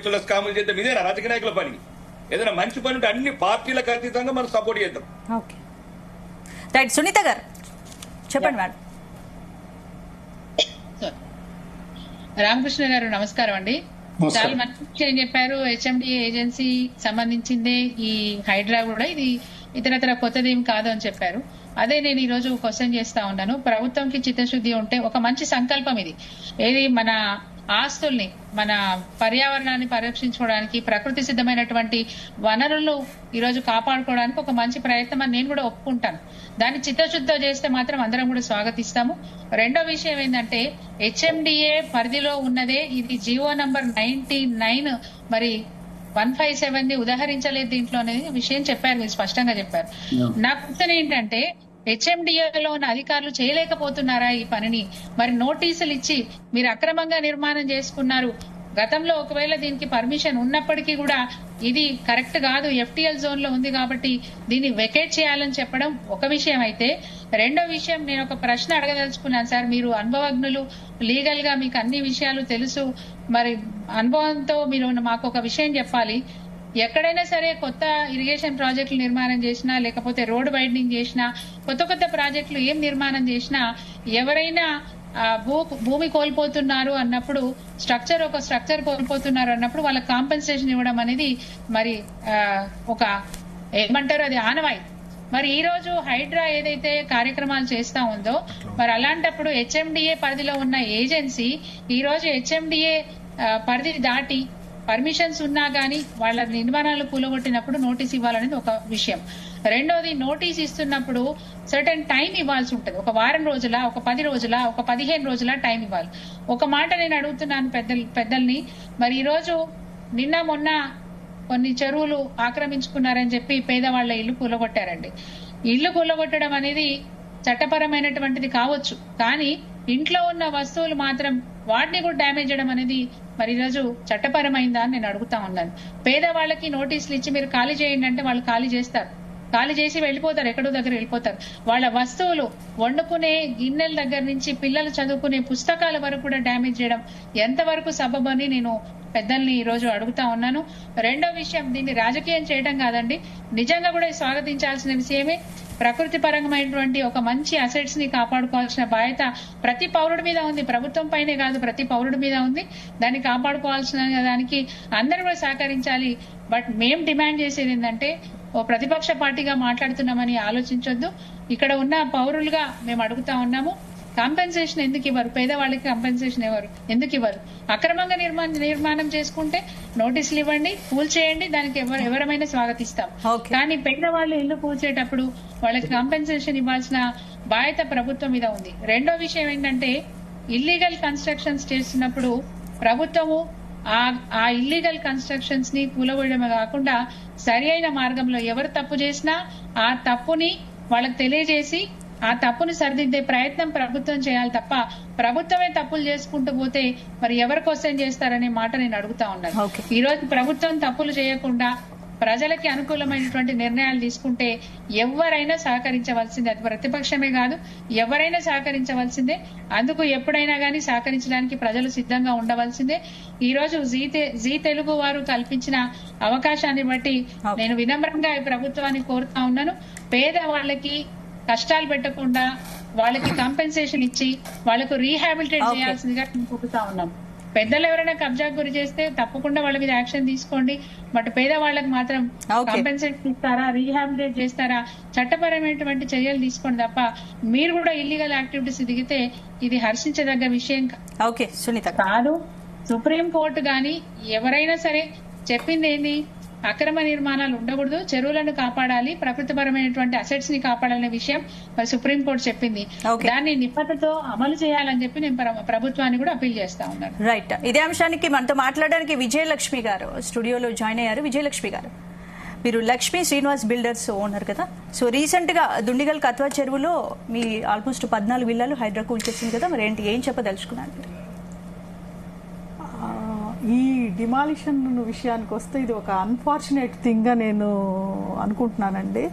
వ్యక్తుల స్కాములు చేద్దాం. ఇదే రాజకీయ నాయకుల పని. ఏదైనా మంచి పని ఉంటే అన్ని పార్టీలకు అతీతంగా మనం సపోర్ట్ చేద్దాం. Okay right. సునీత గారు చెప్పండి మేడం. రామకృష్ణ గారు నమస్కారం అండి. చాలా మంచి విషయం చెప్పారు. హెచ్ఎండిఏ ఏజెన్సీ సంబంధించిందే ఈ హైడ్రా కూడా, ఇది ఇతరతర కొత్తదేం కాదు అని చెప్పారు. అదే నేను ఈ రోజు క్వశ్చన్ చేస్తా ఉన్నాను. ప్రభుత్వంకి చిత్తశుద్ధి ఉంటే ఒక మంచి సంకల్పం ఇది. ఏది మన ఆస్తుల్ని, మన పర్యావరణాన్ని పరిరక్షించుకోవడానికి, ప్రకృతి సిద్ధమైనటువంటి వనరులు ఈ రోజు కాపాడుకోవడానికి ఒక మంచి ప్రయత్నం అని నేను కూడా ఒప్పుకుంటాను. దాన్ని చిత్తశుద్ధితో చేస్తే మాత్రం అందరం కూడా స్వాగతిస్తాము. రెండో విషయం ఏంటంటే హెచ్ఎండిఏ పరిధిలో ఉన్నదే ఇది జియో నంబర్ 99 మరి 157 ఉదాహరించలేదు దీంట్లో అనేది విషయం చెప్పారు, మీరు స్పష్టంగా చెప్పారు. నా క్వశ్చన్ ఏంటంటే హెచ్ఎండిఏలో ఉన్న అధికారులు చేయలేకపోతున్నారా ఈ పనిని? మరి నోటీసులు ఇచ్చి మీరు అక్రమంగా నిర్మాణం చేసుకున్నారు, గతంలో ఒకవేళ దీనికి పర్మిషన్ ఉన్నప్పటికీ కూడా ఇది కరెక్ట్ కాదు, ఎఫ్టీఎల్ జోన్ లో ఉంది కాబట్టి దీన్ని వెకేట్ చేయాలని చెప్పడం ఒక విషయం అయితే, రెండో విషయం నేను ఒక ప్రశ్న అడగదలుచుకున్నాను సార్. మీరు అనుభవజ్ఞులు, లీగల్ గా మీకు అన్ని విషయాలు తెలుసు, మరి అనుభవంతో మీరు మాకు ఒక విషయం చెప్పాలి. ఎక్కడైనా సరే కొత్త ఇరిగేషన్ ప్రాజెక్టులు నిర్మాణం చేసినా, లేకపోతే రోడ్ వైడనింగ్ చేసినా, కొత్త కొత్త ప్రాజెక్టులు ఏం నిర్మాణం చేసినా ఎవరైనా భూమి కోల్పోతున్నారు అన్నప్పుడు, ఒక స్ట్రక్చర్ కోల్పోతున్నారు అన్నప్పుడు వాళ్ళకి కాంపెన్సేషన్ ఇవ్వడం అనేది మరి ఒక ఏమంటారు అది ఆనవాయి. మరి ఈ రోజు హైడ్రా ఏదైతే కార్యక్రమాలు చేస్తా ఉందో, మరి అలాంటప్పుడు హెచ్ఎండిఏ పరిధిలో ఉన్న ఏజెన్సీ ఈ రోజు హెచ్ఎండిఏ పరిధి దాటి పర్మిషన్స్ ఉన్నా గానీ వాళ్ళ నిర్మాణాలు కూలగొట్టినప్పుడు నోటీస్ ఇవ్వాలనేది ఒక విషయం. రెండోది, నోటీస్ ఇస్తున్నప్పుడు సర్టెన్ టైం ఇవ్వాల్సి ఉంటుంది. ఒక వారం రోజుల, ఒక 10 రోజుల, ఒక 15 రోజుల టైం ఇవ్వాలి. ఒక మాట నేను అడుగుతున్నాను పెద్దల్ని, మరి ఈ రోజు నిన్న మొన్న కొన్ని చెరువులు ఆక్రమించుకున్నారని చెప్పి పేదవాళ్ల ఇల్లు కూలగొట్టారండి. ఇల్లు కూలగొట్టడం అనేది చట్టపరమైనటువంటిది కావచ్చు, కానీ ఇంట్లో ఉన్న వస్తువులు మాత్రం వాటిని కూడా డ్యామేజ్ చేయడం అనేది మరి ఈరోజు చట్టపరమైందా అని నేను అడుగుతా ఉన్నాను. పేదవాళ్ళకి నోటీసులు ఇచ్చి మీరు ఖాళీ చేయండి అంటే వాళ్ళు ఖాళీ చేస్తారు, ఖాళీ చేసి వెళ్ళిపోతారు, ఎక్కడో దగ్గర వెళ్ళిపోతారు. వాళ్ళ వస్తువులు, వండుకునే గిన్నెల దగ్గర నుంచి పిల్లలు చదువుకునే పుస్తకాల వరకు కూడా డ్యామేజ్ చేయడం ఎంతవరకు సబబని నేను పెద్దల్ని ఈ రోజు అడుగుతా ఉన్నాను. రెండో విషయం, దీన్ని రాజకీయం చేయడం కాదండి, నిజంగా కూడా స్వాగతించాల్సిన విషయమే. ప్రకృతి పరమైనటువంటి ఒక మంచి అసెట్స్ ని కాపాడుకోవాల్సిన బాధ్యత ప్రతి పౌరుడి మీద ఉంది, ప్రభుత్వం పైనే కాదు ప్రతి పౌరుడి మీద ఉంది. దాన్ని కాపాడుకోవాల్సిన దానికి అందరూ కూడా సహకరించాలి. బట్ మేం డిమాండ్ చేసేది ఏంటంటే, ఓ ప్రతిపక్ష పార్టీగా మాట్లాడుతున్నామని ఆలోచించొద్దు. ఇక్కడ ఉన్న పౌరులుగా మేము అడుగుతా ఉన్నాము, కాంపెన్సేషన్ ఎందుకు ఇవ్వరు? పేదవాళ్ళకి కాంపెన్సేషన్ ఎందుకు ఇవ్వరు? అక్రమంగా నిర్మాణం చేసుకుంటే నోటీసులు ఇవ్వండి, కూల్చేయండి, దానికి ఎవరమైనా స్వాగతిస్తాం. కానీ పేదవాళ్ళు ఇల్లు కూల్చేటప్పుడు వాళ్ళకి కాంపెన్సేషన్ ఇవ్వాల్సిన బాధ్యత ప్రభుత్వం మీద ఉంది. రెండో విషయం ఏంటంటే, ఇల్లీగల్ కన్స్ట్రక్షన్స్ చేస్తున్నప్పుడు ప్రభుత్వము ఆ ఇల్లీగల్ కన్స్ట్రక్షన్స్ ని కూలగొట్టడమే కాకుండా సరి అయిన మార్గంలో ఎవరు తప్పు చేసినా ఆ తప్పుని వాళ్ళకి తెలియజేసి ఆ తప్పును సరిదిద్దే ప్రయత్నం ప్రభుత్వం చేయాలి తప్ప ప్రభుత్వమే తప్పులు చేసుకుంటూ పోతే మరి ఎవరు క్వశ్చన్ చేస్తారనే మాట నేను అడుగుతా ఉన్నాను. ఈ రోజు ప్రభుత్వం తప్పులు చేయకుండా ప్రజలకి అనుకూలమైనటువంటి నిర్ణయాలు తీసుకుంటే ఎవరైనా సహకరించవలసిందే, అది ప్రతిపక్షమే కాదు, ఎవరైనా సహకరించవలసిందే. అందుకు ఎప్పుడైనా గానీ సహకరించడానికి ప్రజలు సిద్ధంగా ఉండవలసిందే. ఈ రోజు జీ తెలుగు వారు కల్పించిన అవకాశాన్ని బట్టి నేను వినమ్రంగా ఈ ప్రభుత్వాన్ని కోరుతా ఉన్నాను. పేదవాళ్ళకి కష్టాలు పెట్టకుండా వాళ్ళకి కాంపెన్సేషన్ ఇచ్చి వాళ్ళకు రీహాబిలిటేట్ చేయాల్సిందిగా కోరుతా ఉన్నాం. పెద్దలు ఎవరైనా కబ్జాకు గురి చేస్తే తప్పకుండా వాళ్ళ మీద యాక్షన్ తీసుకోండి. బట్ పేదవాళ్ళకి మాత్రం కాంపెన్సేషన్ ఇస్తారా, రీహాబిలిటేట్ చేస్తారా, చట్టపరమైనటువంటి చర్యలు తీసుకోండి తప్ప మీరు కూడా ఇల్లీగల్ యాక్టివిటీస్ దిగితే ఇది హర్షించదగ్గ విషయం కాదు. సుప్రీం కోర్టు గాని ఎవరైనా సరే చెప్పింది ఏంది, అక్రమ నిర్మాణాలు ఉండకూడదు, చెరువులను కాపాడాలి, ప్రకృతిపరమైనటువంటి అసెట్స్ ని కాపాడాలనే విషయం మరి సుప్రీంకోర్టు చెప్పింది. దాన్ని నిబద్ధతతో అమలు చేయాలని చెప్పి నేను ప్రభుత్వాన్ని కూడా అప్పీల్ చేస్తా ఉన్నాను. రైట్. ఇదే అంశానికి మనతో మాట్లాడడానికి విజయలక్ష్మి గారు స్టూడియోలో జాయిన్ అయ్యారు. విజయలక్ష్మి గారు, మీరు లక్ష్మీ శ్రీనివాస్ బిల్డర్స్ ఓనర్ కదా. సో రీసెంట్ గా దుండిగల్ కత్వా చెరువులో మీ ఆల్మోస్ట్ 14 విల్లాలు హైడ్రా కూల్చేసింది కదా, మరి ఏంటి ఏం చెప్పదలుచుకున్నారు? ఈ డిమాలిషన్ విషయానికి వస్తే ఇది ఒక అన్ఫార్చునేట్ థింగ్ గా నేను అనుకుంటున్నానండి.